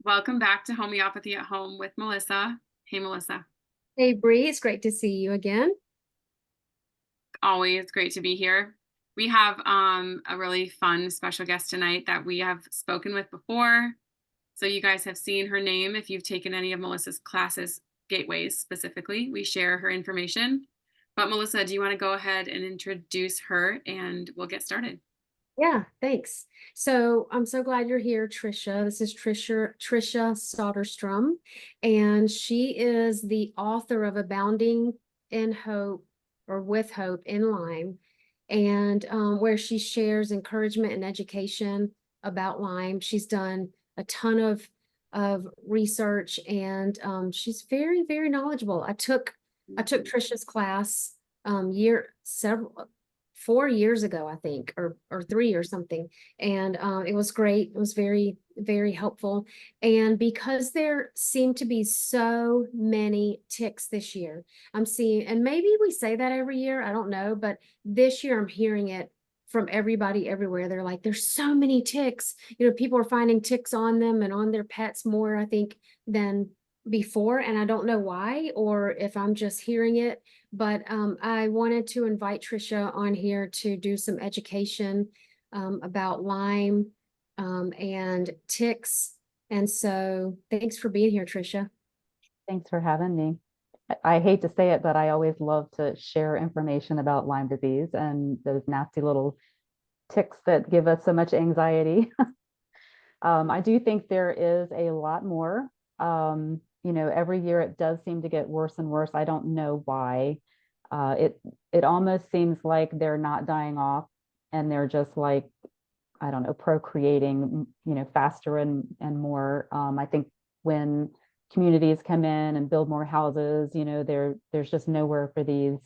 Welcome back to Homeopathy at Home with Melissa. Hey, Melissa. Hey Bree, it's great to see you again. Always great to be here. We have a really fun special guest tonight that we have spoken with before. So you guys have seen her name if you've taken any of Melissa's classes, Gateways specifically. We share her information. But Melissa, do you want to go ahead and introduce her and we'll get started? Yeah, thanks. So I'm so glad you're here, Tricia. This is Tricia Soderstrom, and she is the author of Abounding in Hope or with Hope in Lyme, and where she shares encouragement and education about Lyme. She's done a ton of research, and she's very knowledgeable. I took Tricia's class year several 4 years ago, I think, or three or something. And it was great. It was very helpful. And because there seem to be so many ticks this year, I'm seeing, and maybe we say that every year, I don't know, but this year I'm hearing it from everybody everywhere. They're like, there's so many ticks. People are finding ticks on them and on their pets more, I think, than before. And I don't know why, or if I'm just hearing it, but I wanted to invite Tricia on here to do some education about Lyme and ticks. And so thanks for being here, Tricia. Thanks for having me. I hate to say it, but I always love to share information about Lyme disease and those nasty little ticks that give us so much anxiety. I do think there is a lot more. Every year it does seem to get worse and worse. I don't know why. It almost seems like they're not dying off, and they're just like, I don't know, procreating, faster and more. I think when communities come in and build more houses, there's just nowhere for these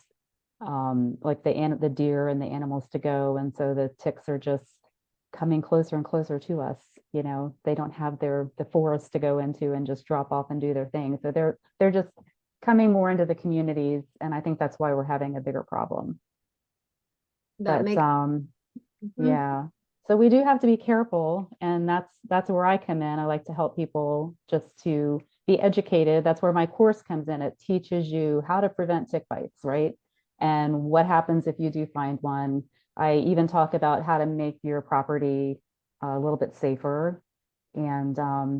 like the deer and the animals to go, and so the ticks are just coming closer and closer to us. They don't have the forest to go into and just drop off and do their thing, so they're just coming more into the communities, and I think that's why we're having a bigger problem. That But makes Mhm. yeah, so we do have to be careful, and that's where I come in. I like to help people just to be educated. That's where my course comes in. It teaches you how to prevent tick bites, right? And what happens if you do find one. I even talk about how to make your property a little bit safer. And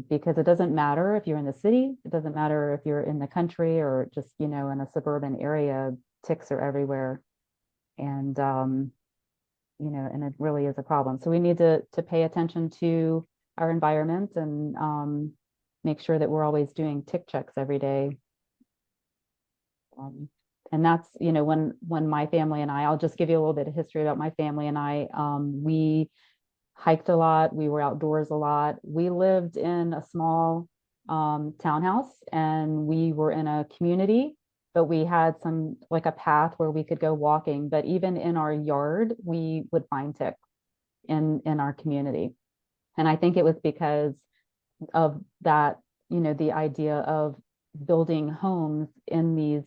because it doesn't matter if you're in the city, it doesn't matter if you're in the country or just, in a suburban area, ticks are everywhere. And and it really is a problem. So we need to pay attention to our environment and make sure that we're always doing tick checks every day. Um, and that's, when my family and I'll just give you a little bit of history about my family and I. We hiked a lot. We were outdoors a lot. We lived in a small townhouse, and we were in a community, but we had like a path where we could go walking. But even in our yard, we would find ticks in our community. And I think it was because of that, the idea of building homes in these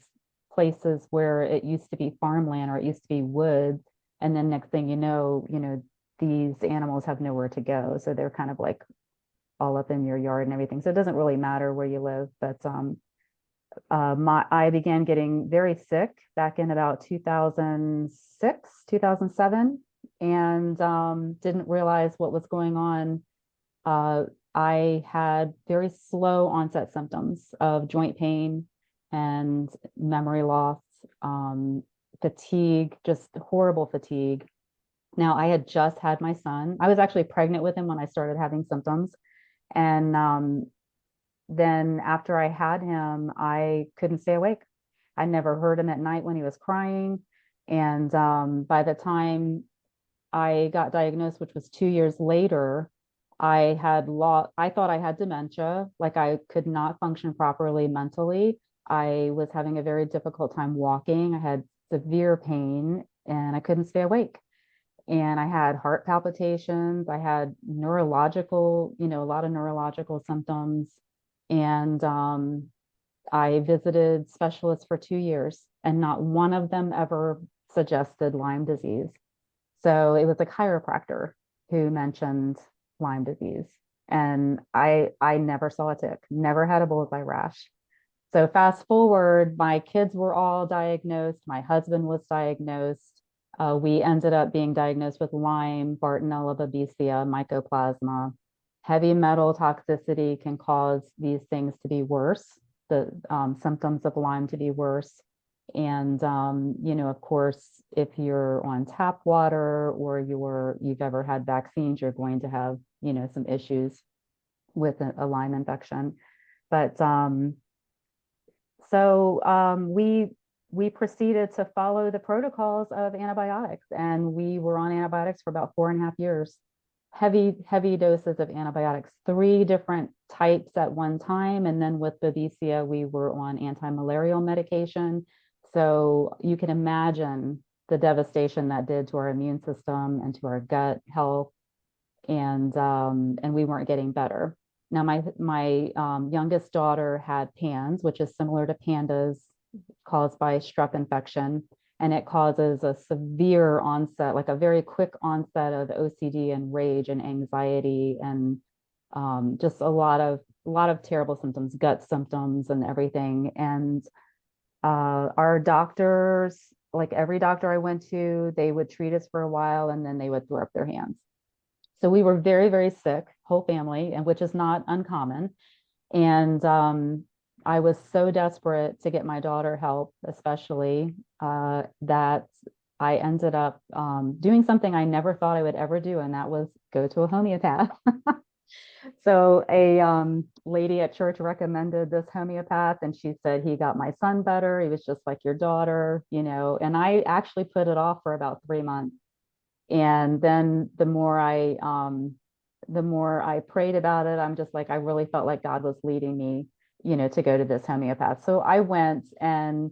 places where it used to be farmland or it used to be woods. And then next thing these animals have nowhere to go. So they're kind of like all up in your yard and everything. So it doesn't really matter where you live. But I began getting very sick back in about 2006, 2007, and didn't realize what was going on. I had very slow onset symptoms of joint pain and memory loss, fatigue, just horrible fatigue. Now, I had just had my son. I was actually pregnant with him when I started having symptoms. And then after I had him, I couldn't stay awake. I never heard him at night when he was crying. And by the time I got diagnosed, which was 2 years later, I thought I had dementia, like I could not function properly mentally. I was having a very difficult time walking. I had severe pain and I couldn't stay awake. And I had heart palpitations. I had neurological, a lot of neurological symptoms. And I visited specialists for 2 years, and not one of them ever suggested Lyme disease. So it was a chiropractor who mentioned Lyme disease. And I never saw a tick, never had a bullseye rash. So fast forward, my kids were all diagnosed. My husband was diagnosed. We ended up being diagnosed with Lyme, Bartonella babesia, mycoplasma. Heavy metal toxicity can cause these things to be worse, the symptoms of Lyme to be worse. And, you know, of course, if you're on tap water or you've ever had vaccines, you're going to have, you know, some issues with a Lyme infection. But we proceeded to follow the protocols of antibiotics, and we were on antibiotics for about 4.5 years. Heavy doses of antibiotics, 3 different types at one time. And then with babesia, we were on anti-malarial medication. So you can imagine the devastation that did to our immune system and to our gut health. And we weren't getting better. Now, my youngest daughter had PANS, which is similar to PANDAS, caused by strep infection, and it causes a severe onset, like a very quick onset of OCD and rage and anxiety, and just a lot of terrible symptoms, gut symptoms, and everything. And our doctors, like every doctor I went to, they would treat us for a while, and then they would throw up their hands. So we were very, very sick, whole family, and which is not uncommon. And I was so desperate to get my daughter help, especially that I ended up doing something I never thought I would ever do, and that was go to a homeopath. So a lady at church recommended this homeopath, and she said, he got my son better. He was just like your daughter, you know. And I actually put it off for about 3 months. And then the more I prayed about it, I'm just like, I really felt like God was leading me, you know, to go to this homeopath. So I went, and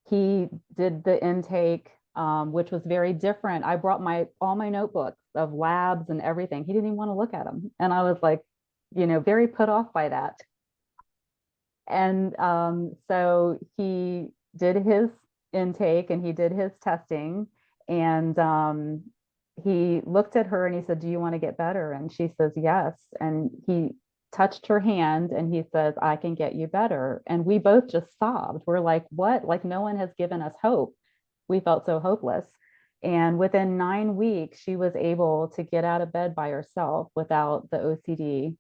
he did the intake, which was very different. I brought all my notebooks of labs and everything. He didn't even want to look at them. And I was like, you know, very put off by that. And so he did his intake and he did his testing, and he looked at her and he said, do you want to get better? And she says, yes. And he touched her hand and he says, I can get you better. And we both just sobbed. We're like, what? Like, no one has given us hope. We felt so hopeless. And within 9 weeks, she was able to get out of bed by herself without the OCD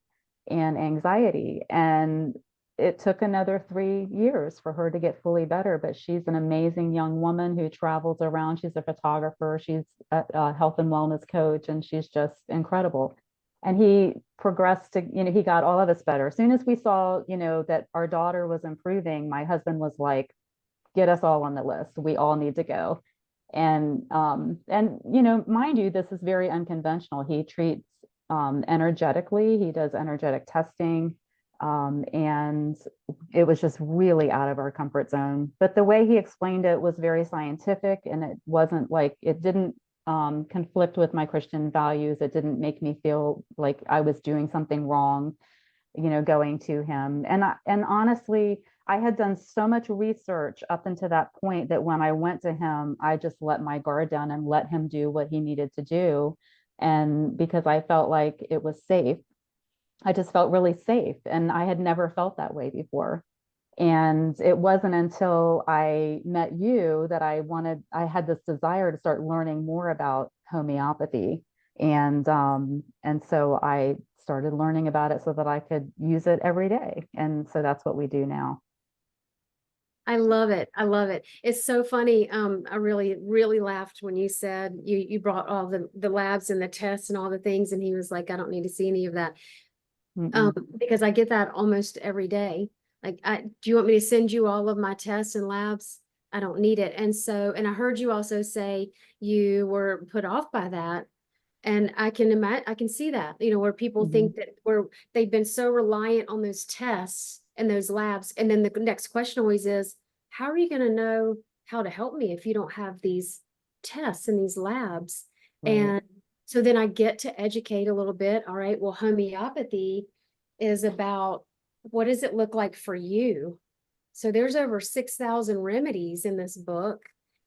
and anxiety. And it took another 3 years for her to get fully better, but she's an amazing young woman who travels around. She's a photographer, she's a health and wellness coach, and she's just incredible. And he progressed to, you know, he got all of us better. As soon as we saw, you know, that our daughter was improving, my husband was like, get us all on the list. We all need to go. And you know, mind you, this is very unconventional. He treats energetically, he does energetic testing. And it was just really out of our comfort zone. But the way he explained it was very scientific, and it wasn't like, it didn't conflict with my Christian values. It didn't make me feel like I was doing something wrong, you know, going to him. And honestly, I had done so much research up until that point that when I went to him, I just let my guard down and let him do what he needed to do. And because I felt like it was safe, I just felt really safe, and I had never felt that way before. And it wasn't until I met you that I had this desire to start learning more about homeopathy. And so I started learning about it so that I could use it every day. And so that's what we do now. I love it. I love it. It's so funny. I really, really laughed when you said you brought all the labs and the tests and all the things, and he was like, I don't need to see any of that. Because I get that almost every day. Like, do you want me to send you all of my tests and labs? I don't need it. And so, and I heard you also say you were put off by that. And I can imagine, I can see that, you know, where people think that they've been so reliant on those tests and those labs. And then the next question always is, how are you going to know how to help me if you don't have these tests and these labs? Right. And so then I get to educate a little bit. All right, well, homeopathy is about, what does it look like for you? So there's over 6,000 remedies in this book.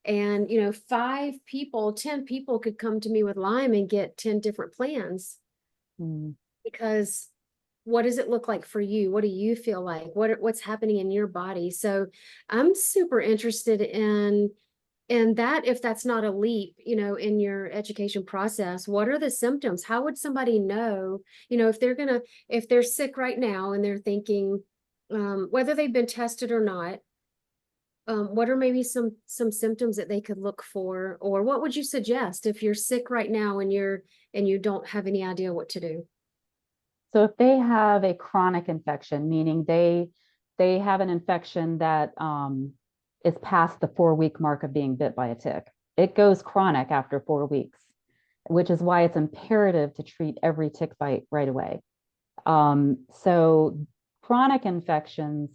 And, you know, 10 people could come to me with Lyme and get 10 different plans because what does it look like for you? What do you feel like? What's happening in your body? So I'm super interested in that, if that's not a leap, in your education process. What are the symptoms? How would somebody know, if they're sick right now and they're thinking, whether they've been tested or not, what are maybe some symptoms that they could look for, or what would you suggest if you're sick right now and you don't have any idea what to do? So if they have a chronic infection, meaning they have an infection that is past the 4-week mark of being bit by a tick, it goes chronic after 4 weeks, which is why it's imperative to treat every tick bite right away. So chronic infections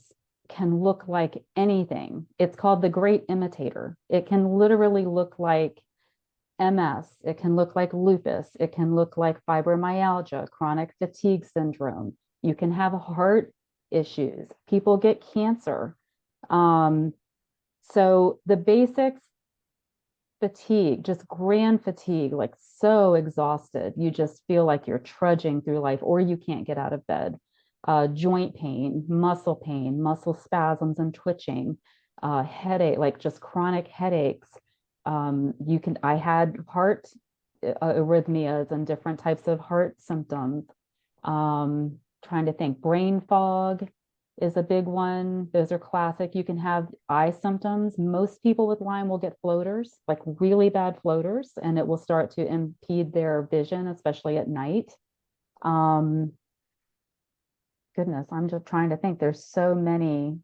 can look like anything. It's called the great imitator. It can literally look like MS, it can look like lupus, it can look like fibromyalgia, chronic fatigue syndrome. You can have heart issues. People get cancer. So the basics, fatigue, just grand fatigue, like so exhausted. You just feel like you're trudging through life, or you can't get out of bed. Joint pain, muscle spasms and twitching, headache, like just chronic headaches. I had heart arrhythmias and different types of heart symptoms. Trying to think, brain fog is a big one. Those are classic. You can have eye symptoms. Most people with Lyme will get floaters, like really bad floaters, and it will start to impede their vision, especially at night. Goodness, I'm just trying to think. There's so many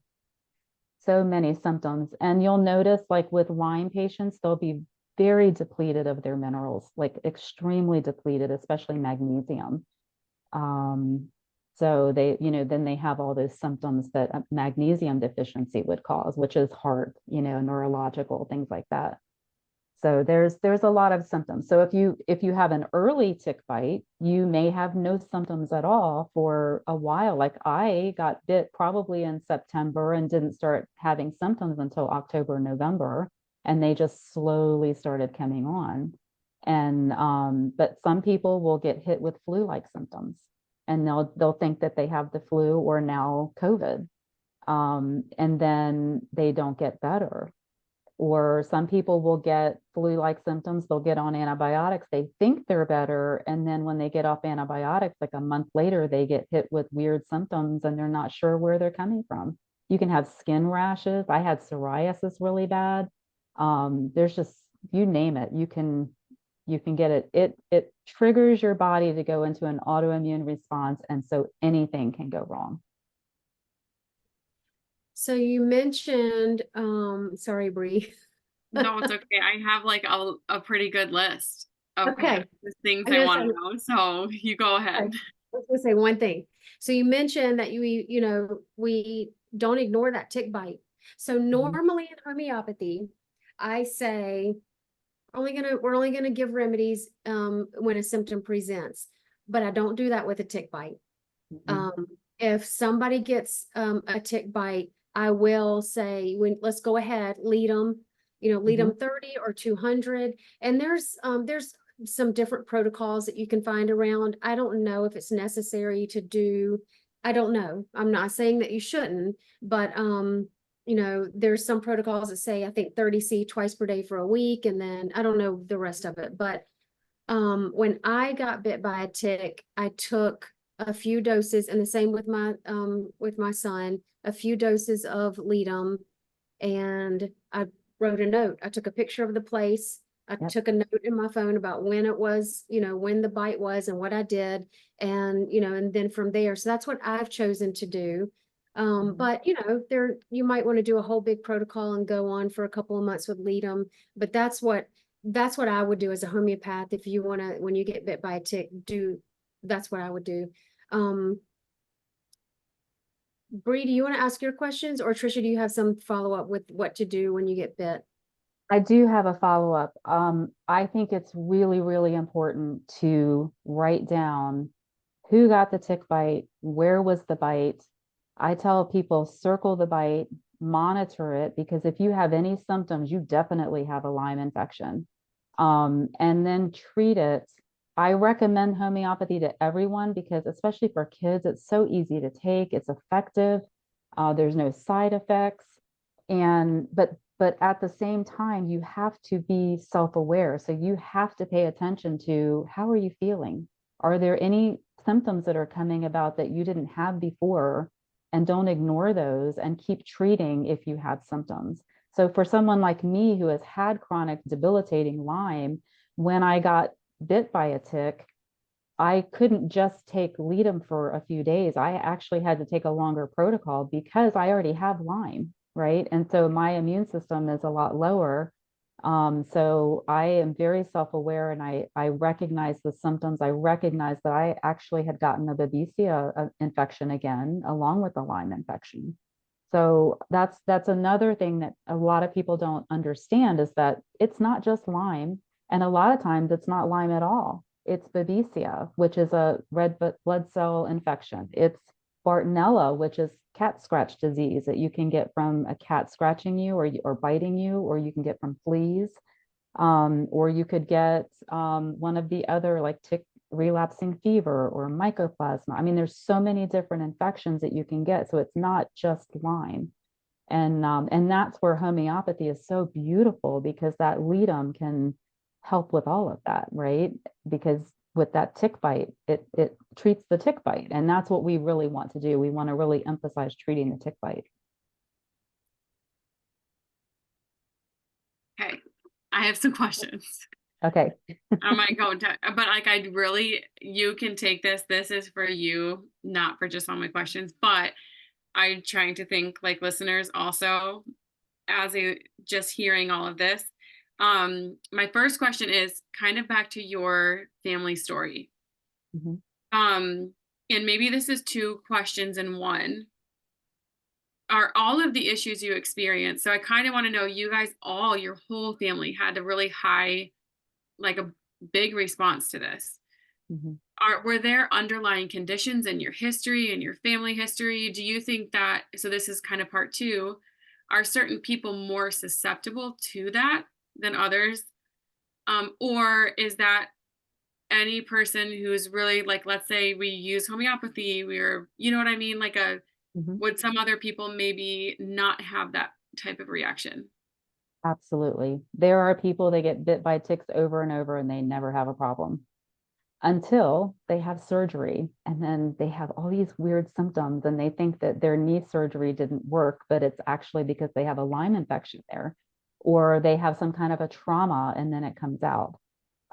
symptoms. And you'll notice, like with Lyme patients, they'll be very depleted of their minerals, like extremely depleted, especially magnesium. So then they have all those symptoms that a magnesium deficiency would cause, which is heart, neurological, things like that. So there's a lot of symptoms. So if you have an early tick bite, you may have no symptoms at all for a while. Like I got bit probably in September and didn't start having symptoms until October, November, and they just slowly started coming on. And but some people will get hit with flu-like symptoms, and they'll think that they have the flu or now COVID, and then they don't get better. Or some people will get flu-like symptoms, they'll get on antibiotics, they think they're better, and then when they get off antibiotics, like a month later, they get hit with weird symptoms and they're not sure where they're coming from. You can have skin rashes. I had psoriasis really bad. There's just, you name it, you can get it. It triggers your body to go into an autoimmune response, and so anything can go wrong. So you mentioned, sorry, Bree. No, it's okay. I have like a pretty good list of Okay. things I want to know. So you go ahead. I was gonna say one thing. So you mentioned that we don't ignore that tick bite. So normally in homeopathy, I say we're only gonna give remedies when a symptom presents, but I don't do that with a tick bite. If somebody gets a tick bite, I will say, let's go ahead, lead them, lead them 30 or 200. And there's some different protocols that you can find around. I don't know if it's necessary to do, I don't know. I'm not saying that you shouldn't, but there's some protocols that say, I think 30C twice per day for a week. And then I don't know the rest of it. But when I got bit by a tick, I took a few doses, and the same with my son, a few doses of Ledum, and I wrote a note. I took a picture of the place. I took a note in my phone about when it was, when the bite was and what I did, and and then from there. So that's what I've chosen to do. But you might want to do a whole big protocol and go on for a couple of months with Ledum, but that's what I would do as a homeopath. If you want to, when you get bit by a tick, that's what I would do. Bree, do you want to ask your questions, or Tricia, do you have some follow-up with what to do when you get bit? I do have a follow-up. I think it's really, really important to write down who got the tick bite, where was the bite. I tell people circle the bite, monitor it, because if you have any symptoms, you definitely have a Lyme infection. And then treat it I recommend homeopathy to everyone because, especially for kids, it's so easy to take, it's effective, there's no side effects. And but at the same time, you have to be self-aware. So you have to pay attention to, how are you feeling? Are there any symptoms that are coming about that you didn't have before? And don't ignore those and keep treating if you have symptoms. So for someone like me who has had chronic debilitating Lyme, when I got bit by a tick, I couldn't just take Lidum for a few days. I actually had to take a longer protocol because I already have Lyme, right? And so my immune system is a lot lower. So I am very self-aware, and I recognize the symptoms. I recognize that I actually had gotten a Babesia infection again, along with the Lyme infection. So that's another thing that a lot of people don't understand, is that it's not just Lyme. And a lot of times it's not Lyme at all. It's Babesia, which is a red blood cell infection. It's Bartonella, which is cat scratch disease that you can get from a cat scratching you or biting you, or you can get from fleas. Or you could get one of the other, like tick relapsing fever or mycoplasma. I mean, there's so many different infections that you can get. So it's not just Lyme. And that's where homeopathy is so beautiful, because that Lidum can help with all of that, right? Because with that tick bite, it treats the tick bite. And that's what we really want to do. We want to really emphasize treating the tick bite. Okay. I have some questions. Okay. I might go to, but like, you can take this. This is for you, not for just all my questions, but I'm trying to think like listeners also, as a just hearing all of this. My first question is kind of back to your family story. Mhm. And maybe this is two questions in one. Are all of the issues you experienced? So I kind of want to know, you guys, your whole family had a really high, like a big response to this. Mhm. Were there underlying conditions in your history and your family history? Do you think that, so this is kind of part two, are certain people more susceptible to that than others? Or is that any person who's really, like, let's say we use homeopathy, you know what I mean? Mhm. Would some other people maybe not have that type of reaction? Absolutely. There are people that get bit by ticks over and over and they never have a problem until they have surgery. And then they have all these weird symptoms and they think that their knee surgery didn't work, but it's actually because they have a Lyme infection there, or they have some kind of a trauma and then it comes out.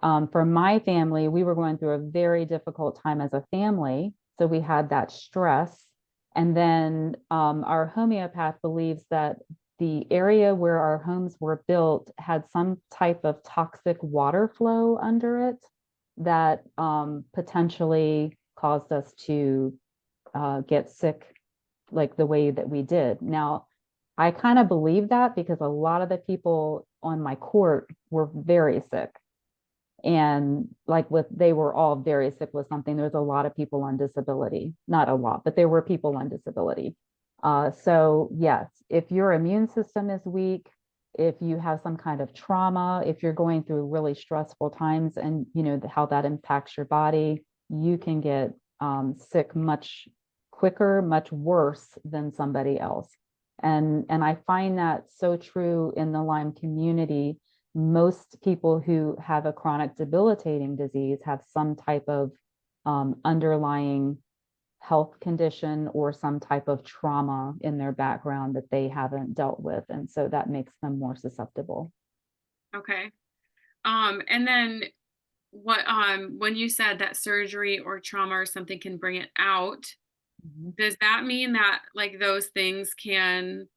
For my family, we were going through a very difficult time as a family. So we had that stress. And then our homeopath believes that the area where our homes were built had some type of toxic water flow under it that potentially caused us to get sick like the way that we did. Now, I kind of believe that because a lot of the people on my court were very sick. And they were all very sick with something. There's a lot of people on disability, not a lot, but there were people on disability. So yes, if your immune system is weak, if you have some kind of trauma, if you're going through really stressful times, and you know how that impacts your body, you can get sick much quicker, much worse than somebody else. And I find that so true in the Lyme community. Most people who have a chronic debilitating disease have some type of underlying health condition or some type of trauma in their background that they haven't dealt with. And so that makes them more susceptible. Okay. And then when you said that surgery or trauma or something can bring it out, Mhm. does that mean that like those things can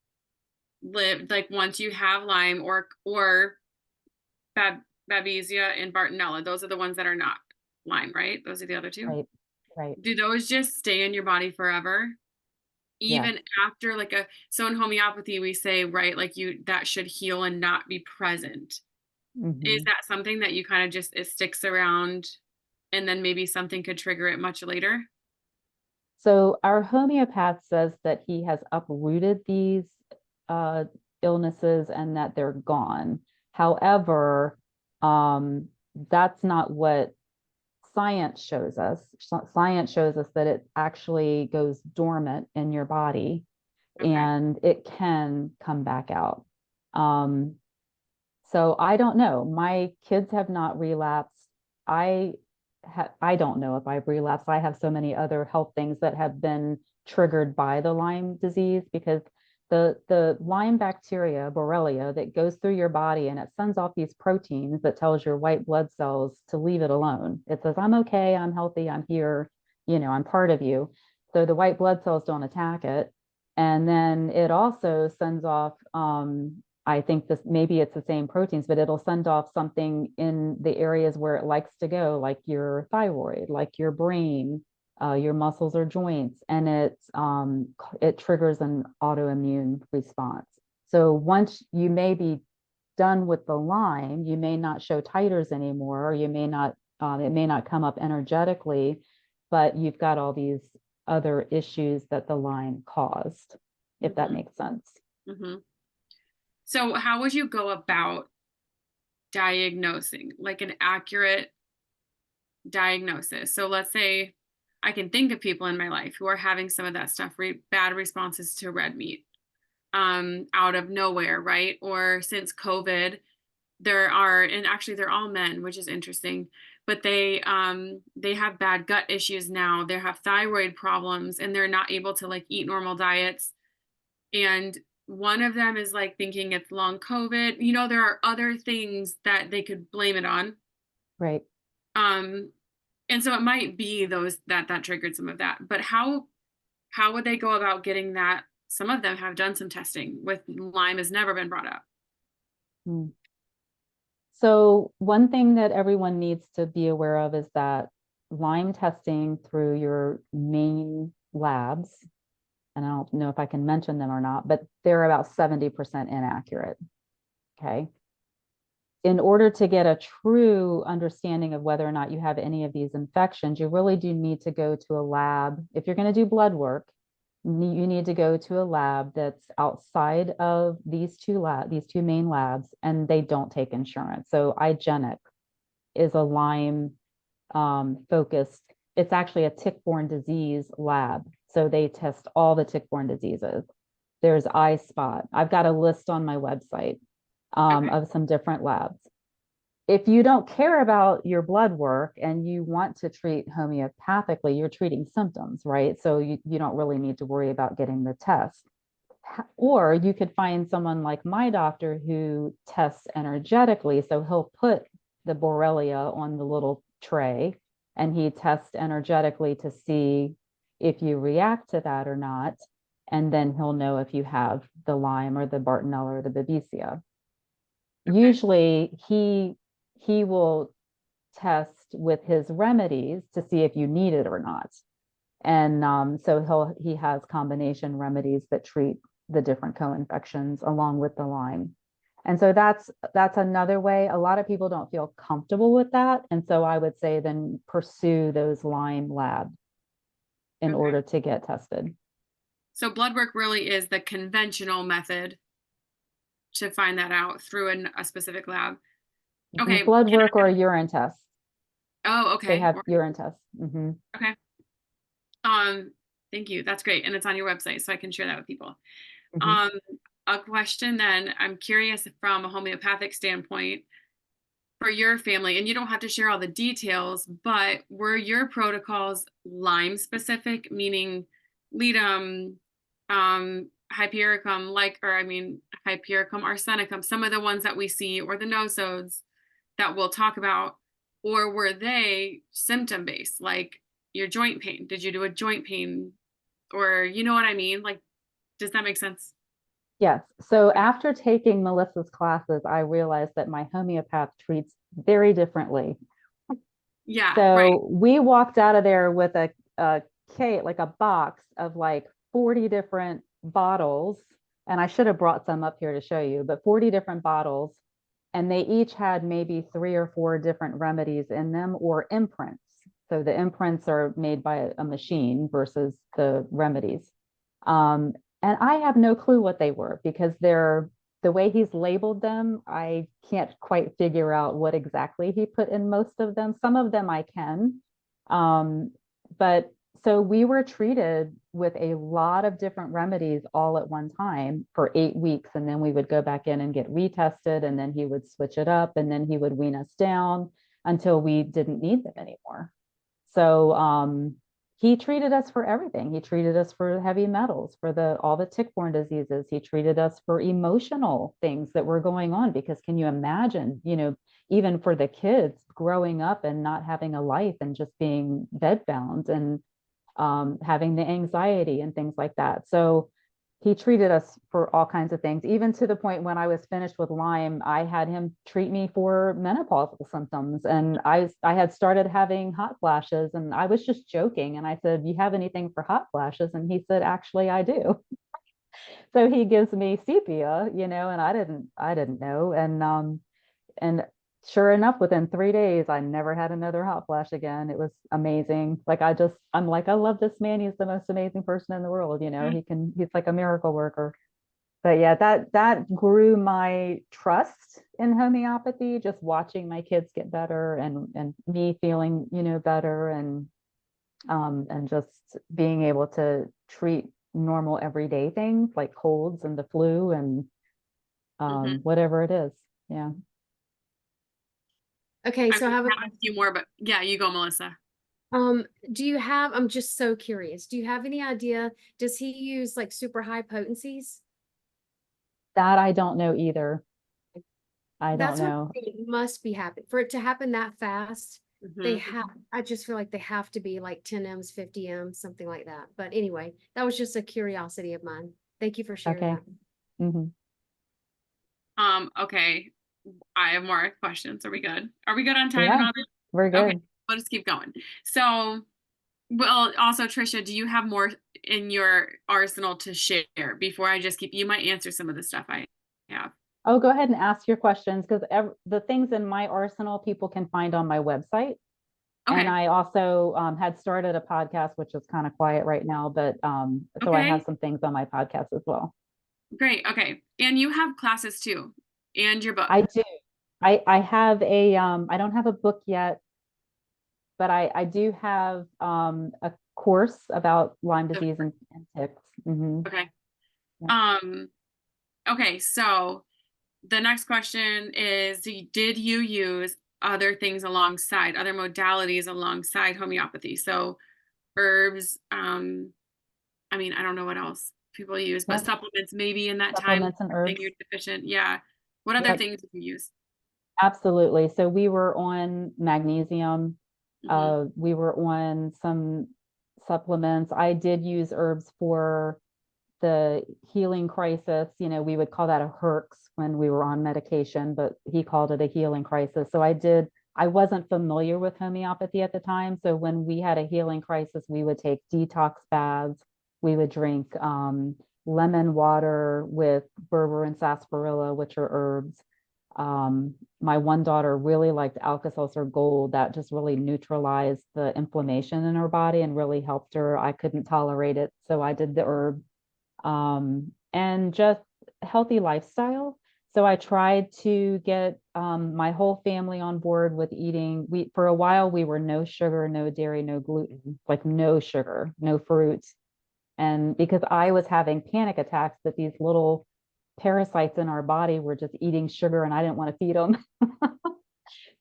live, like once you have Lyme or Babesia and Bartonella, those are the ones that are not Lyme, right? Those are the other two. Right, right. Do those just stay in your body forever? Yes. Even after so in homeopathy, we say, right, like that should heal and not be present. Is Mhm. that something that you kind of just, it sticks around and then maybe something could trigger it much later? So our homeopath says that he has uprooted these uh, illnesses and that they're gone. However, that's not what science shows us. Science shows us that it actually goes dormant in your body, Okay. and it can come back out. So I don't know. My kids have not relapsed. I don't know if I've relapsed. I have so many other health things that have been triggered by the Lyme disease, because the Lyme bacteria, Borrelia, that goes through your body and it sends off these proteins that tells your white blood cells to leave it alone. It says, I'm okay, I'm healthy, I'm here, I'm part of you. So the white blood cells don't attack it. And then it also sends off, I think this, maybe it's the same proteins, but it'll send off something in the areas where it likes to go, like your thyroid, like your brain, your muscles or joints, and it triggers an autoimmune response. So once you may be done with the Lyme, you may not show titers anymore, or you may not, it may not come up energetically, but you've got all these other issues that the Lyme caused, if that makes sense. Mm-hmm. So how would you go about diagnosing, like an accurate diagnosis? So let's say I can think of people in my life who are having some of that stuff, bad responses to red meat, out of nowhere, right? Or since COVID, and actually they're all men, which is interesting, but they have bad gut issues now. They have thyroid problems, and they're not able to like eat normal diets. And one of them is like thinking it's long COVID. There are other things that they could blame it on. Right. And so it might be those that triggered some of that. But how would they go about getting that? Some of them have done some testing with Lyme, has never been brought up. So one thing that everyone needs to be aware of is that Lyme testing through your main labs, and I don't know if I can mention them or not, but they're about 70% inaccurate. Okay. In order to get a true understanding of whether or not you have any of these infections, you really do need to go to a lab. If you're going to do blood work, you need to go to a lab that's outside of these two main labs, and they don't take insurance. So IGenic is a Lyme focused. It's actually a tick-borne disease lab. So they test all the tick-borne diseases. There's iSpot. I've got a list on my website of some different labs. If you don't care about your blood work and you want to treat homeopathically, you're treating symptoms, right? So you don't really need to worry about getting the test. Or you could find someone like my doctor who tests energetically. So he'll put the Borrelia on the little tray and he tests energetically to see if you react to that or not. And then he'll know if you have the Lyme or the Bartonella or the Babesia. Okay. Usually he will test with his remedies to see if you need it or not. And so he has combination remedies that treat the different co-infections along with the Lyme. And so that's another way. A lot of people don't feel comfortable with that. And so I would say then pursue those Lyme labs in order to get tested. So blood work really is the conventional method to find that out through a specific lab. Okay. Blood work or a urine test. Oh, okay. They have urine tests. Okay. Thank you. That's great. And it's on your website, so I can share that with people. A question then, I'm curious from a homeopathic standpoint for your family, and you don't have to share all the details, but were your protocols Lyme specific, meaning ledum, hypericum, hypericum arsenicum, some of the ones that we see, or the nosodes that we'll talk about, or were they symptom based, like your joint pain? Did you do a joint pain, or you know what I mean? Like, does that make sense? Yes. So after taking Melissa's classes, I realized that my homeopath treats very differently. Yeah. So right. We walked out of there with a kit, like a box of like 40 different bottles. And I should have brought some up here to show you, but 40 different bottles. And they each had maybe 3 or 4 different remedies in them, or imprints. So the imprints are made by a machine versus the remedies. And I have no clue what they were, because the way he's labeled them, I can't quite figure out what exactly he put in most of them. Some of them I can, But so we were treated with a lot of different remedies all at one time for 8 weeks. And then we would go back in and get retested, and then he would switch it up, and then he would wean us down until we didn't need them anymore. So he treated us for everything. He treated us for heavy metals, for all the tick-borne diseases. He treated us for emotional things that were going on, because can you imagine, even for the kids growing up and not having a life and just being bedbound and having the anxiety and things like that. So he treated us for all kinds of things, even to the point when I was finished with Lyme, I had him treat me for menopausal symptoms. And I had started having hot flashes, and I was just joking. And I said, "You have anything for hot flashes?" And he said, "Actually, I do." So he gives me sepia, and I didn't know. And sure enough, within 3 days, I never had another hot flash again. It was amazing. Like, I'm like, I love this man. He's the most amazing person in the world. He's like a miracle worker. But yeah, that grew my trust in homeopathy, just watching my kids get better, and me feeling, better, and just being able to treat normal everyday things like colds and the flu and whatever it is. Yeah. Okay, I so I have have a few more, but yeah, you go, Melissa. I'm just so curious. Do you have any idea, does he use like super high potencies? That I don't know either. I don't That's what know. it must be happening. For it to happen that fast, they Mhm. have, I just feel like they have to be like 10 M's, 50 M's, something like that. But anyway, that was just a curiosity of mine. Thank you for sharing Okay. that. Hmm. Okay. I have more questions. Are we good? Are we good on time and Yeah, all that? we're Okay, good. we'll just keep going. So, well, also, Tricia, do you have more in your arsenal to share before I just keep, you might answer some of the stuff I have. Oh, go ahead and ask your questions, because the things in my arsenal people can find on my website. And Okay. I also had started a podcast, which is kind of quiet right now, but so I have Okay. some things on my podcast as well. Great. Okay. And you have classes too, and your book. I do. I have I don't have a book yet, but I do have a course about Lyme So- disease and ticks. Hmm. Okay. Yeah. Um, okay. So the next question is, did you use other things alongside, other modalities alongside homeopathy? So herbs, I mean, I don't know what else people use, but Yep. supplements maybe in that time, Supplements and thing herbs. you're deficient. Yeah. What other Yep. things did you use? Absolutely. So we were on magnesium. Hmm. We were on some supplements. I did use herbs for the healing crisis. We would call that a herx when we were on medication, but he called it a healing crisis. So I wasn't familiar with homeopathy at the time. So when we had a healing crisis, we would take detox baths. We would drink lemon water with berber and sarsaparilla, which are herbs. My one daughter really liked Alka-Seltzer Gold. That just really neutralized the inflammation in her body and really helped her. I couldn't tolerate it, so I did the herb. And just healthy lifestyle. So I tried to get my whole family on board with eating. For a while we were no sugar, no dairy, no gluten, like no sugar, no fruit. And because I was having panic attacks that these little parasites in our body were just eating sugar, and I didn't want to feed them.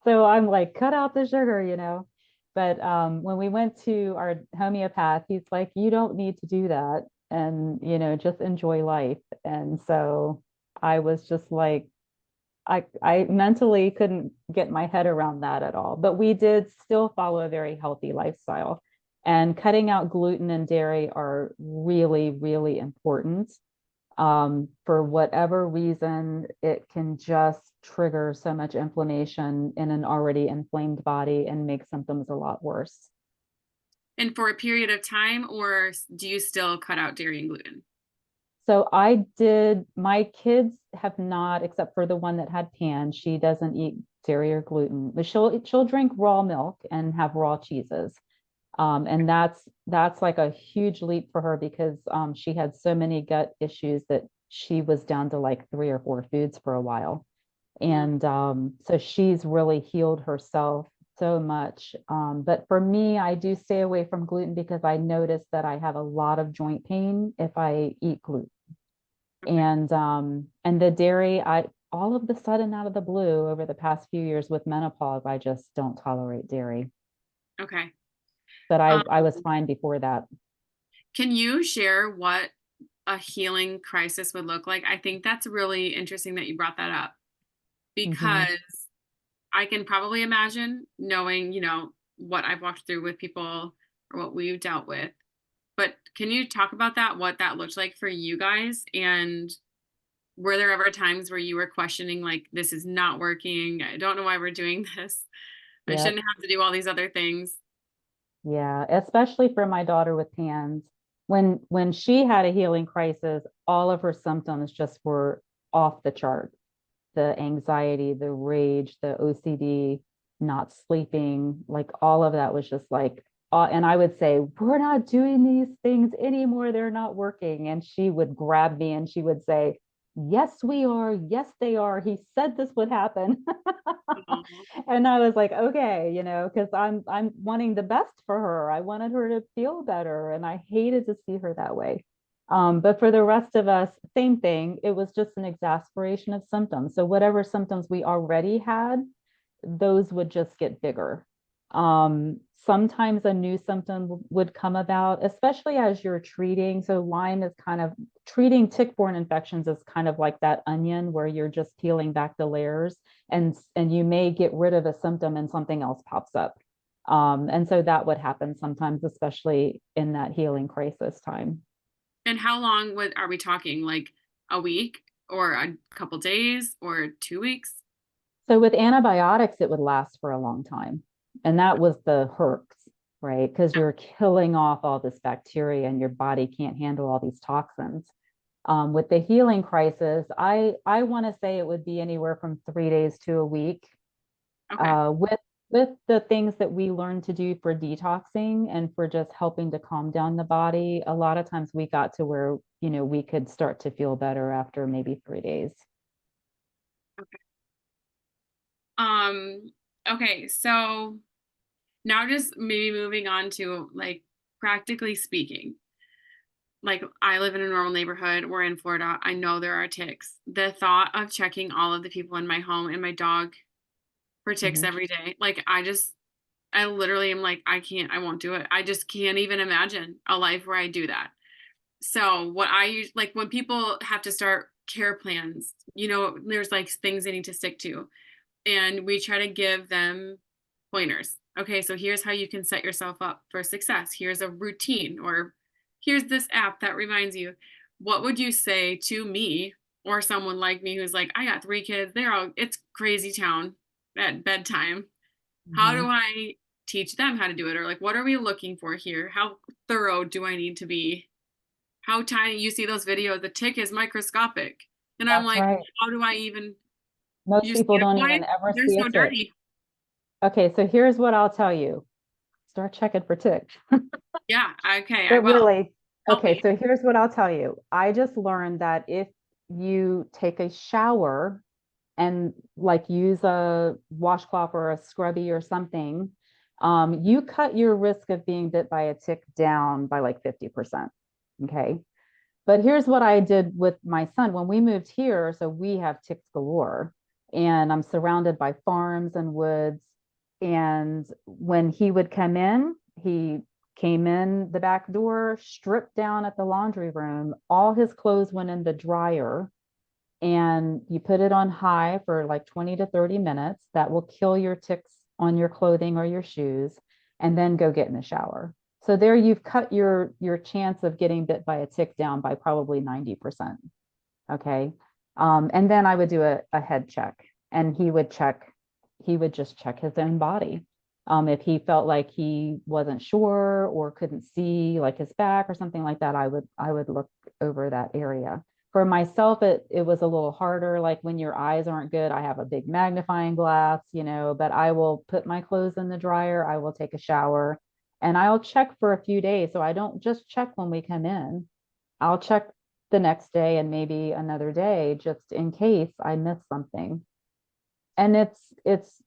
So I'm like, cut out the sugar. But when we went to our homeopath, he's like, you don't need to do that. And, just enjoy life. And so I was just like, I mentally couldn't get my head around that at all. But we did still follow a very healthy lifestyle. And cutting out gluten and dairy are really, really important. For whatever reason, it can just trigger so much inflammation in an already inflamed body and make symptoms a lot worse. And for a period of time, or do you still cut out dairy and gluten? So my kids have not, except for the one that had pan, she doesn't eat dairy or gluten, but she'll drink raw milk and have raw cheeses. And that's like a huge leap for her, because she had so many gut issues that she was down to like 3 or 4 foods for a while. Mhm. And so she's really healed herself so much. But for me, I do stay away from gluten because I notice that I have a lot of joint pain if I eat gluten. Okay. And the dairy, I all of the sudden out of the blue over the past few years with menopause, I just don't tolerate dairy. Okay. But Um, I was fine before that. can you share what a healing crisis would look like? I think that's really interesting that you brought that up Hmm. because I can probably imagine knowing, what I've walked through with people or what we've dealt with. But can you talk about that, what that looked like for you guys? And were there ever times where you were questioning, like, this is not working? I don't know why we're doing this. I Yep. shouldn't have to do all these other things. Yeah, especially for my daughter with PANS. When she had a healing crisis, all of her symptoms just were off the chart. The anxiety, the rage, the OCD, not sleeping, like all of that was just like, and I would say, we're not doing these things anymore. They're not working. And she would grab me and she would say, yes, we are. Yes, they are. He said this would happen. Oh, And I was like, okay, because I'm wanting the best for her. I wanted her to feel better, and I hated to see her that way. But for the rest of us, same thing. It was just an exasperation of symptoms. So whatever symptoms we already had, those would just get bigger. Sometimes a new symptom would come about, especially as you're treating. So Lyme is kind of treating tick-borne infections is kind of like that onion where you're just peeling back the layers, and you may get rid of a symptom and something else pops up. And so that would happen sometimes, especially in that healing crisis time. and how long are we talking? Like a week or a couple days or 2 weeks? So with antibiotics, it would last for a long time. And that was the herx, right? Because Yeah. you're killing off all this bacteria and your body can't handle all these toxins. With the healing crisis, I want to say it would be anywhere from 3 days to a week. Okay. With the things that we learned to do for detoxing and for just helping to calm down the body, a lot of times we got to where, we could start to feel better after maybe 3 days. Okay. Um, okay, so now just maybe moving on to like practically speaking. Like I live in a normal neighborhood. We're in Florida. I know there are ticks. The thought of checking all of the people in my home and my dog for ticks Mhm. every day, like I literally am like, I can't, I won't do it. I just can't even imagine a life where I do that. So what I use, like when people have to start care plans, there's like things they need to stick to. And we try to give them pointers. Okay, so here's how you can set yourself up for success. Here's a routine, or here's this app that reminds you. What would you say to me or someone like me who's like, I got 3 kids, it's crazy town at bedtime. How do Mhm. I teach them how to do it? Or like, what are we looking for here? How thorough do I need to be? How tiny? You see those videos, the tick is microscopic. And I'm That's like, right. how do I even, Most you see people a don't boy? even ever They're see a so tick. dirty. Okay, so here's what I'll tell you. Start checking for ticks. Yeah, okay, I But will. really, Help okay, me. so here's what I'll tell you. I just learned that if you take a shower and like use a washcloth or a scrubby or something, you cut your risk of being bit by a tick down by like 50%. Okay. But here's what I did with my son when we moved here. So we have ticks galore, and I'm surrounded by farms and woods. And when he would come in, he came in the back door, stripped down at the laundry room. All his clothes went in the dryer, and you put it on high for like 20 to 30 minutes. That will kill your ticks on your clothing or your shoes, and then go get in the shower. So there you've cut your chance of getting bit by a tick down by probably 90%. Okay. And then I would do a head check, and he would just check his own body. If he felt like he wasn't sure or couldn't see like his back or something like that, I would look over that area. For myself, it was a little harder. Like when your eyes aren't good, I have a big magnifying glass, but I will put my clothes in the dryer. I will take a shower, and I'll check for a few days. So I don't just check when we come in. I'll check the next day and maybe another day just in case I miss something. And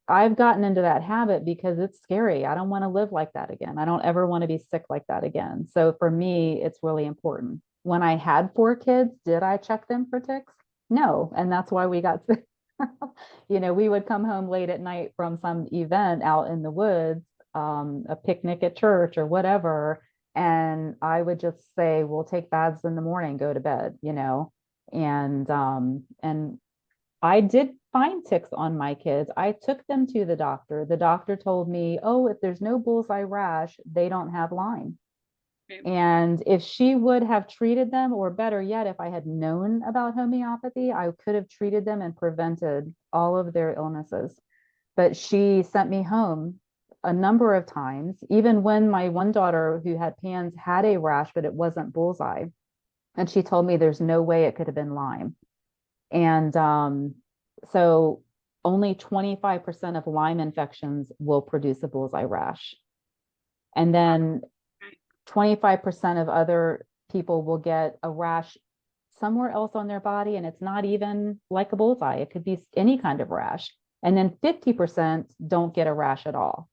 I've gotten into that habit because it's scary. I don't want to live like that again. I don't ever want to be sick like that again. So for me, it's really important. When I had 4 kids, did I check them for ticks? No. And that's why we got sick. We would come home late at night from some event out in the woods, a picnic at church or whatever. And I would just say, we'll take baths in the morning, go to bed, and I did find ticks on my kids. I took them to the doctor. The doctor told me, oh, if there's no bullseye rash, they don't have Lyme. Okay. And if she would have treated them, or better yet, if I had known about homeopathy, I could have treated them and prevented all of their illnesses. But she sent me home a number of times, even when my one daughter who had PANS had a rash, but it wasn't bullseye. And she told me there's no way it could have been Lyme. And so only 25% of Lyme infections will produce a bullseye rash. And then 25% of other people will get a rash somewhere else on their body, and it's not even like a bullseye. It could be any kind of rash. And then 50% don't get a rash at all.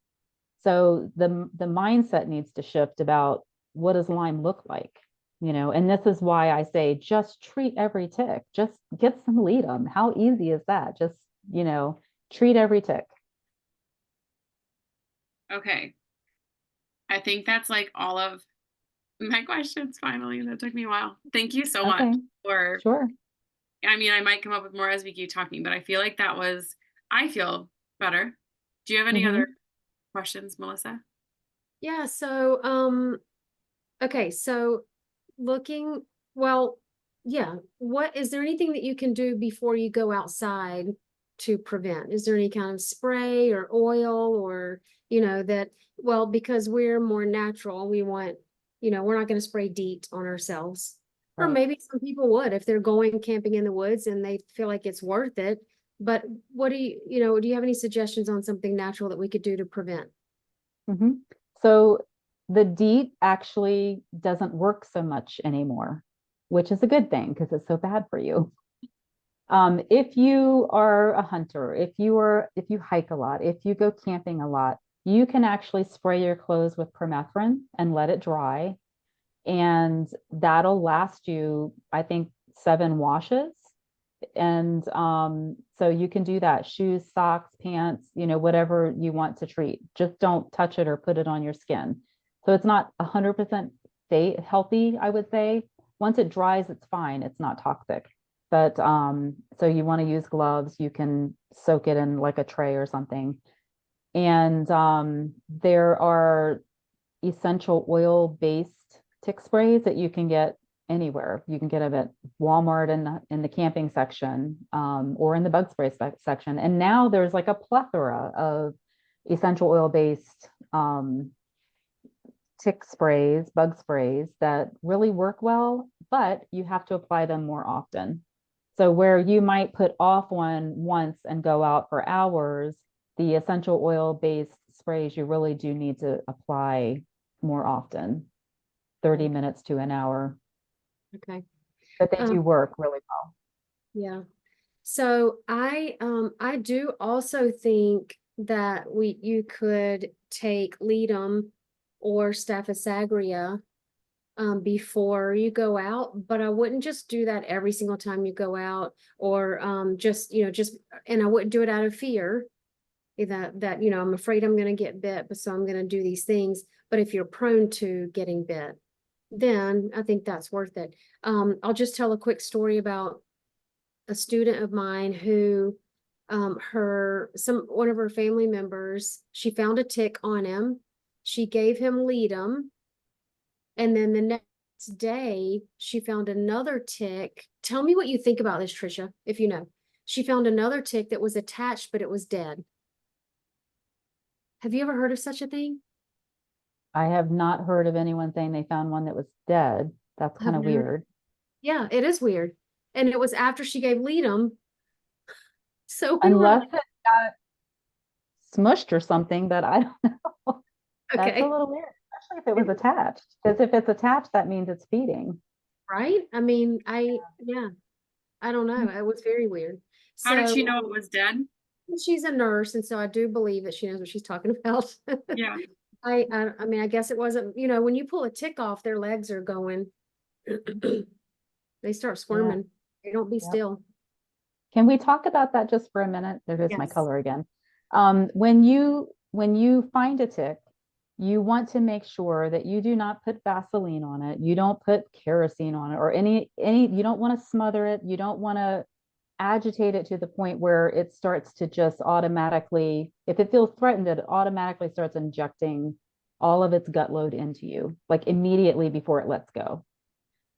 So the mindset needs to shift about, what does Lyme look like? And this is why I say, just treat every tick, just get some Ledum. How easy is that? Just, treat every tick. Okay. I think that's like all of my questions finally. That took me a while. Thank you so much Okay, for, sure. I mean, I might come up with more as we keep talking, but I feel like I feel better. Do you have any other questions, Melissa? Yeah, so okay, so well, yeah, what is there anything that you can do before you go outside to prevent? Is there any kind of spray or oil, or because we're more natural, we want, we're not going to spray DEET on ourselves. Or Right. maybe some people would if they're going camping in the woods and they feel like it's worth it. But what do do you have any suggestions on something natural that we could do to prevent? So the DEET actually doesn't work so much anymore, which is a good thing because it's so bad for you. If you are a hunter, if you hike a lot, if you go camping a lot, you can actually spray your clothes with permethrin and let it dry. And that'll last you, I think, 7 washes. And so you can do that. Shoes, socks, pants, whatever you want to treat. Just don't touch it or put it on your skin. So it's not 100% healthy, I would say. Once it dries, it's fine. It's not toxic. But so you want to use gloves. You can soak it in like a tray or something. And there are essential oil-based tick sprays that you can get anywhere. You can get them at Walmart in the camping section, or in the bug spray section. And now there's like a plethora of essential oil-based tick sprays, bug sprays that really work well, but you have to apply them more often. So where you might put off one once and go out for hours, the essential oil-based sprays you really do need to apply more often, 30 minutes to an hour. Okay. But they do work really well. Yeah. So I do also think that you could take Ledum or Staphylococcus aureus before you go out, but I wouldn't just do that every single time you go out, or and I wouldn't do it out of fear that I'm afraid I'm going to get bit, but so I'm going to do these things. But if you're prone to getting bit, then I think that's worth it. I'll just tell a quick story about a student of mine who one of her family members, she found a tick on him. She gave him Ledum, and then the next day she found another tick. Tell me what you think about this, Tricia, if you know. She found another tick that was attached, but it was dead. Have you ever heard of such a thing? I have not heard of anyone saying they found one that was dead. That's kind of weird. Yeah, it is weird. And it was after she gave Ledum. So Unless it got smushed or something, but I don't know. That's okay. a little weird, especially if it was attached. Because if it's attached, that means it's feeding. Right? I mean, I don't know. It was very weird. How did she So know it was dead? She's a nurse, and so I do believe that she knows what she's talking about. Yeah. I mean, I guess it wasn't, you know, when you pull a tick off, their legs are going. They start Yeah, squirming. They don't be yep. still. Can we talk about that just for a minute? There goes my Yes. color again. When you find a tick, you want to make sure that you do not put Vaseline on it. You don't put kerosene on it or any, you don't want to smother it. You don't want to agitate it to the point where it starts to just automatically, if it feels threatened, it automatically starts injecting all of its gut load into you, like immediately before it lets go.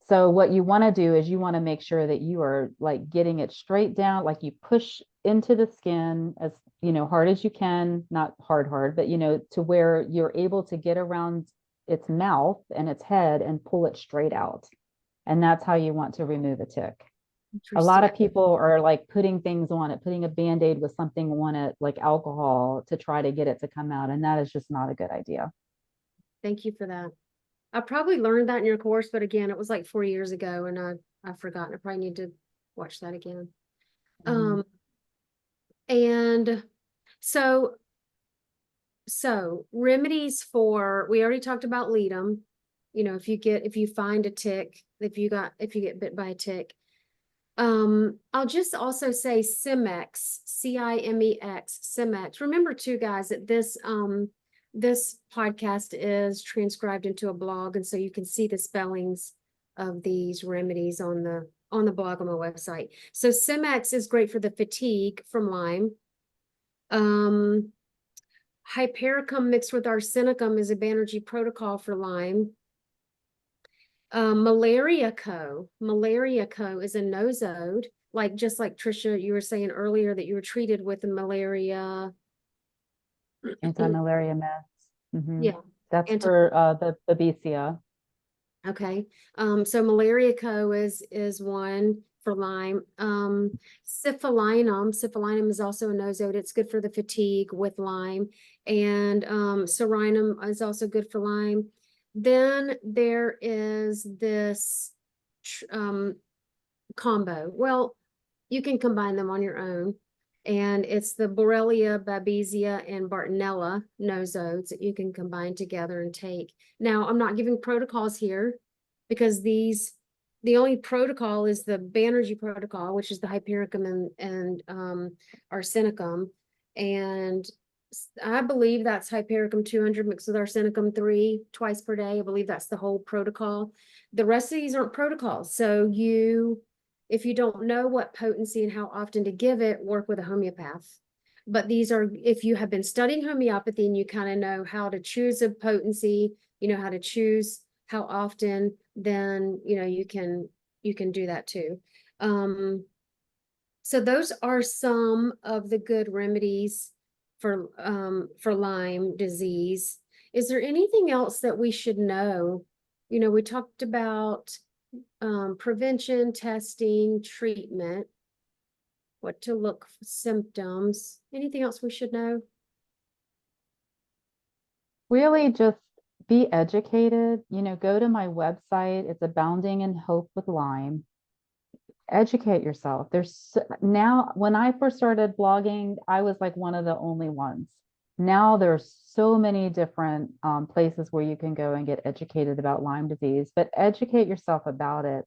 So what you want to do is you want to make sure that you are like getting it straight down, like you push into the skin as, hard as you can, not hard, but, to where you're able to get around its mouth and its head and pull it straight out. And that's how you want to remove a tick. A lot Interesting. of people are like putting things on it, putting a Band-Aid with something on it, like alcohol, to try to get it to come out. And that is just not a good idea. Thank you for that. I probably learned that in your course, but again, it was like 4 years ago, and I've forgotten. I probably need to watch that again. Mhm. And so remedies for, we already talked about leadum. You know, if you find a tick, if you get bit by a tick. I'll just also say Cimex, Cimex, Cimex. Remember too, guys, that this podcast is transcribed into a blog, and so you can see the spellings of these remedies on the blog on my website. So Cimex is great for the fatigue from Lyme. Hypericum mixed with arsenicum is a Banerjee protocol for Lyme. Malaria Co is a nosode, just like Tricia, you were saying earlier that you were treated with a malaria. Anti-malaria meds. Yeah. That's Anti for the babesia. Okay. So Malaria Co is one for Lyme. Syphilinum is also a nosode. It's good for the fatigue with Lyme. And Serinum is also good for Lyme. Then there is this combo. Well, you can combine them on your own. And it's the Borrelia, Babesia, and Bartonella nosodes that you can combine together and take. Now, I'm not giving protocols here because the only protocol is the Banerjee protocol, which is the Hypericum and arsenicum. And I believe that's Hypericum 200 mixed with arsenicum 3 twice per day. I believe that's the whole protocol. The rest of these aren't protocols. So if you don't know what potency and how often to give it, work with a homeopath. But these are, if you have been studying homeopathy and you kind of know how to choose a potency, you know how to choose how often, then you can do that too. So those are some of the good remedies for Lyme disease. Is there anything else that we should know? We talked about prevention, testing, treatment, what to look for, symptoms. Anything else we should know? Really just be educated, go to my website. It's Abounding in Hope with Lyme. Educate yourself. Now, when I first started blogging, I was like one of the only ones. Now there's so many different places where you can go and get educated about Lyme disease, but educate yourself about it,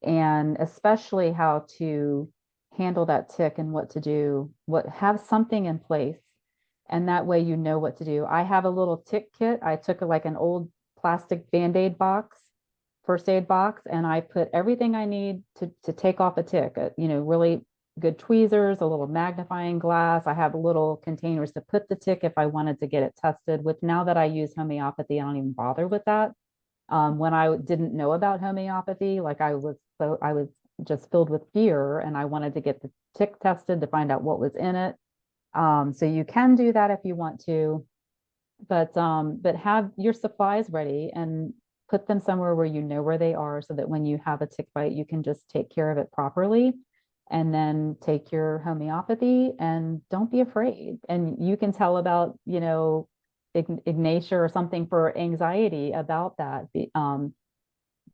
and especially how to handle that tick and what to do, have something in place. And that way you know what to do. I have a little tick kit. I took like an old plastic Band-Aid box, first aid box, and I put everything I need to take off a tick, really good tweezers, a little magnifying glass. I have little containers to put the tick if I wanted to get it tested. With now that I use homeopathy, I don't even bother with that. When I didn't know about homeopathy, like I was just filled with fear, and I wanted to get the tick tested to find out what was in it. So you can do that if you want to, but have your supplies ready and put them somewhere where you know where they are, so that when you have a tick bite, you can just take care of it properly, and then take your homeopathy, and don't be afraid. And you can tell about, Ignatia or something for anxiety about that.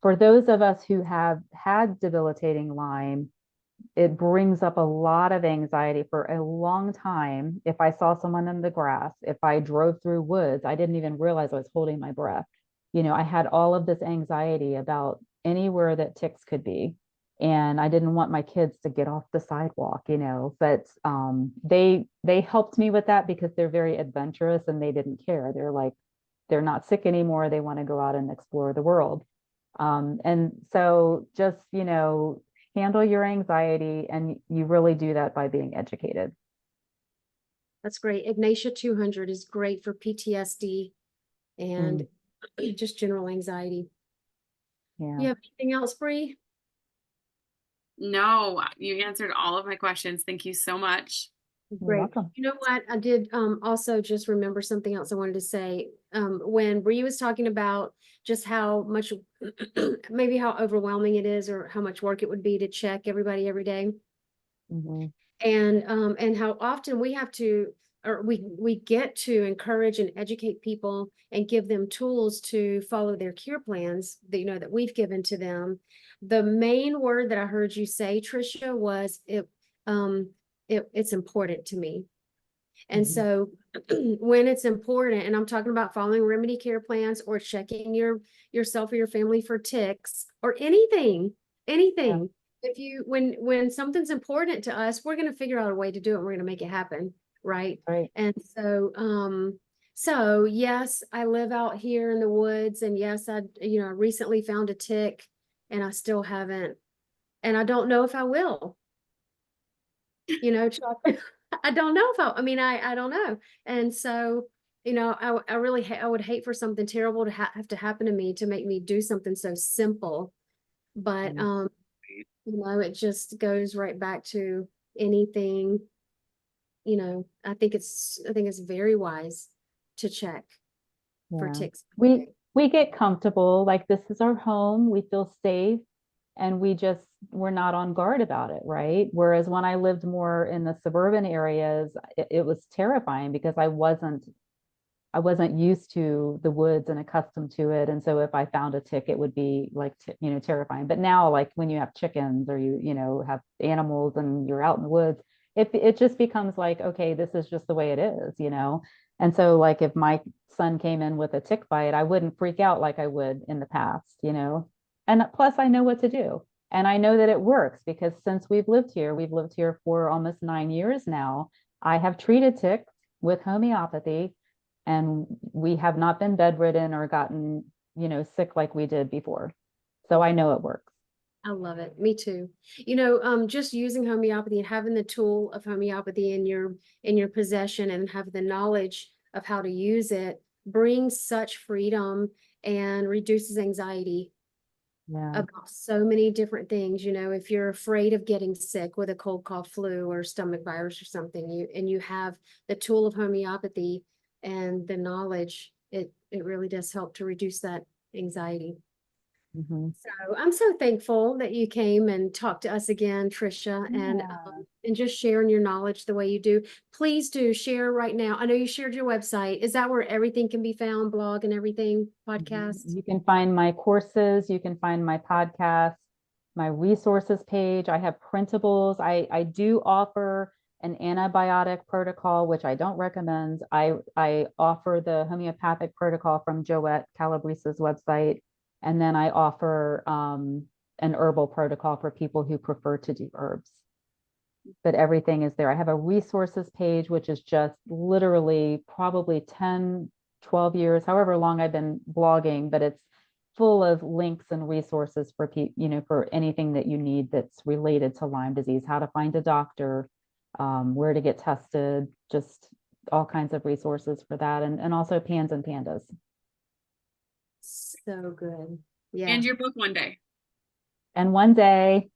For those of us who have had debilitating Lyme, it brings up a lot of anxiety for a long time. If I saw someone in the grass, if I drove through woods, I didn't even realize I was holding my breath. I had all of this anxiety about anywhere that ticks could be. And I didn't want my kids to get off the sidewalk, but they helped me with that because they're very adventurous and they didn't care. They're like, they're not sick anymore. They want to go out and explore the world. And so just, handle your anxiety, and you really do that by being educated. That's great. Ignatia 200 is great for PTSD and just general anxiety. Yeah. You have anything else, Bree? No, you answered all of my questions. Thank you so much. You're Great. welcome. You know what? I did also just remember something else I wanted to say. When Bree was talking about just how much, maybe how overwhelming it is, or how much work it would be to check everybody every day, and how often we have to, or we get to encourage and educate people and give them tools to follow their care plans that that we've given to them. The main word that I heard you say, Tricia, was it's important to me. And so when it's important, and I'm talking about following remedy care plans or checking yourself or your family for ticks or anything. If when something's important to us, we're going to figure out a way to do it. We're going to make it happen. Right. And so yes, I live out here in the woods, and yes, I recently found a tick, and I still haven't, and I don't know if I will. I don't know if I don't know. And so, I really, I would hate for something terrible to have to happen to me to make me do something so simple. But, it just goes right back to anything, I think it's very wise to check for ticks. We get comfortable, like this is our home, we feel safe, and we're not on guard about it, right? Whereas when I lived more in the suburban areas, it was terrifying because I wasn't used to the woods and accustomed to it. And so if I found a tick, it would be like, terrifying. But now, like when you have chickens or you have animals and you're out in the woods, it just becomes like, okay, this is just the way it is, And so like if my son came in with a tick bite, I wouldn't freak out like I would in the past, And plus I know what to do. And I know that it works because since we've lived here for almost 9 years now. I have treated ticks with homeopathy, and we have not been bedridden or gotten, sick like we did before. So I know it works. I love it. Me too. Just using homeopathy and having the tool of homeopathy in your possession and have the knowledge of how to use it brings such freedom and reduces anxiety about so many different things. If you're afraid of getting sick with a cold, cough, flu, or stomach virus or something, you have the tool of homeopathy and the knowledge, it really does help to reduce that anxiety. So I'm so thankful that you came and talked to us again, Tricia, and just sharing your knowledge the way you do. Please do share right now. I know you shared your website. Is that where everything can be found, blog and everything, podcast? You can find my courses, you can find my podcast, my resources page. I have printables. I do offer an antibiotic protocol, which I don't recommend. I offer the homeopathic protocol from Joette Calabrese's website. And then I offer an herbal protocol for people who prefer to do herbs. But everything is there. I have a resources page, which is just literally probably 10, 12 years, however long I've been blogging, but it's full of links and resources for for anything that you need that's related to Lyme disease, how to find a doctor, where to get tested, just all kinds of resources for that. And also pans and pandas. So good. Yeah. And your book one day. And one day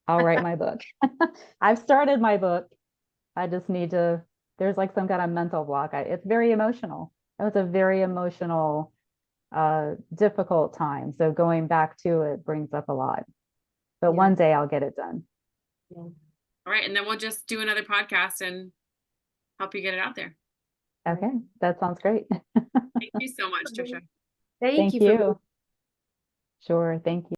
I'll write my book. I've started my book. I just need to, there's like some kind of mental block. It's very emotional. It was a very emotional, difficult time. So going back to it brings up a lot. But one day I'll get it done. Yeah. All right. And then we'll just do another podcast and help you get it out there. Okay. That sounds great. Thank you so much, Tricia. Thank you. Sure. Thank you.